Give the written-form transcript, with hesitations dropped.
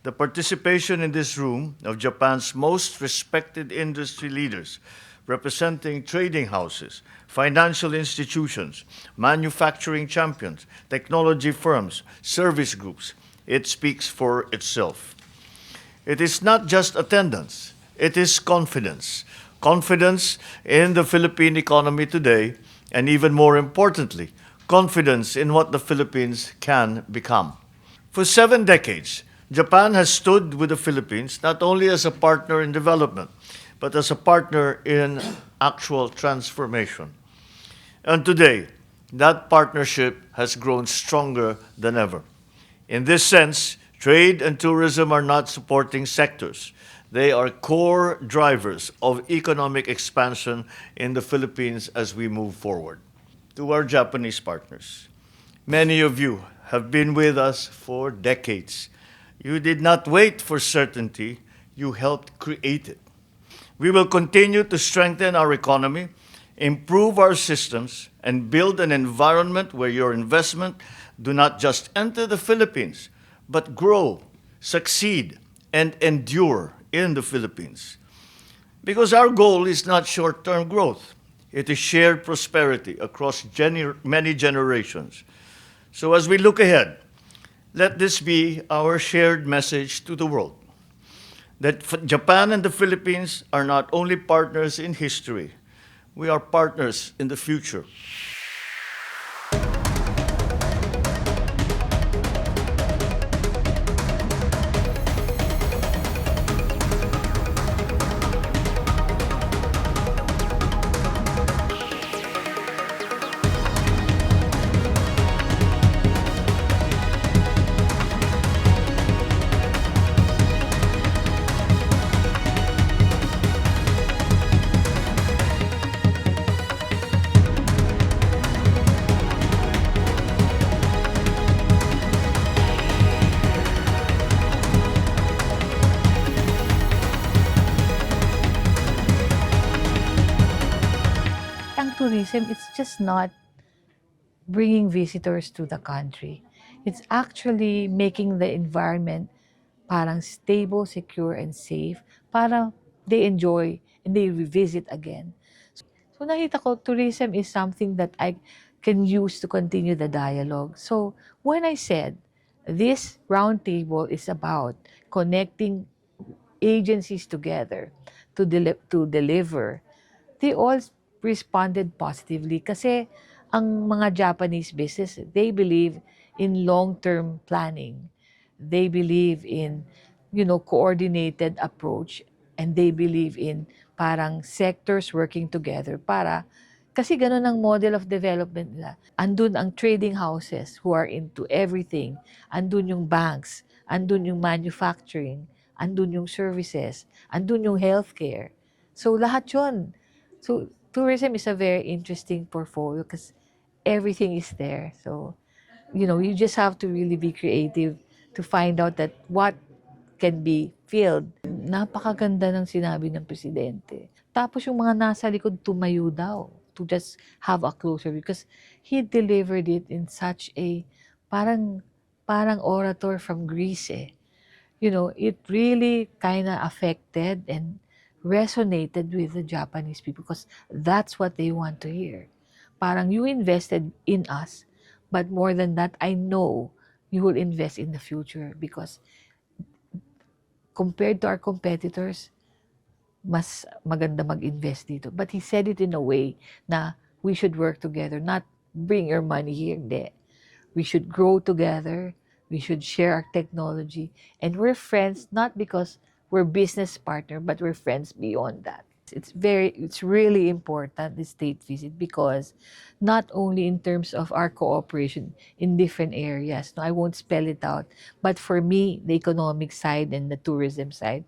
the participation in this room of Japan's most respected industry leaders, representing trading houses, financial institutions, manufacturing champions, technology firms, service groups. It speaks for itself. It is not just attendance, it is confidence. Confidence in the Philippine economy today, and even more importantly, confidence in what the Philippines can become. For 7 decades, Japan has stood with the Philippines not only as a partner in development, but as a partner in actual transformation. And today, that partnership has grown stronger than ever. In this sense, trade and tourism are not supporting sectors. They are core drivers of economic expansion in the Philippines as we move forward. To our Japanese partners, many of you have been with us for decades. You did not wait for certainty, you helped create it. We will continue to strengthen our economy, improve our systems, and build an environment where your investment do not just enter the Philippines, but grow, succeed, and endure in the Philippines. Because our goal is not short-term growth. It is shared prosperity across many generations. So as we look ahead, let this be our shared message to the world that Japan and the Philippines are not only partners in history, we are partners in the future. Ang tourism, it's just not bringing visitors to the country. It's actually making the environment parang stable, secure, and safe para they enjoy and they revisit again. So nakita ko, tourism is something that I can use to continue the dialogue. So when I said, this roundtable is about connecting agencies together to deliver, they all responded positively kasi ang mga Japanese business, they believe in long-term planning. They believe in, coordinated approach, and they believe in parang sectors working together para kasi ganun ang model of development nila. Andun ang trading houses who are into everything. Andun yung banks, andun yung manufacturing, andun yung services, andun yung healthcare. So lahat yun. So tourism is a very interesting portfolio because everything is there. So, you just have to really be creative to find out that what can be filled. Napakaganda ng sinabi ng presidente. Tapos yung mga nasa likod tumayo daw to just have a closer because he delivered it in such a parang orator from Greece eh. It really kind of affected and resonated with the Japanese people because that's what they want to hear. Parang you invested in us, but more than that, I know you will invest in the future because compared to our competitors, mas maganda mag-invest dito. But he said it in a way na we should work together, not bring your money here. Hindi. We should grow together. We should share our technology. And we're friends not because we're business partner, but we're friends beyond that. It's really important, the state visit, because not only in terms of our cooperation in different areas, no, I won't spell it out, but for me, the economic side and the tourism side,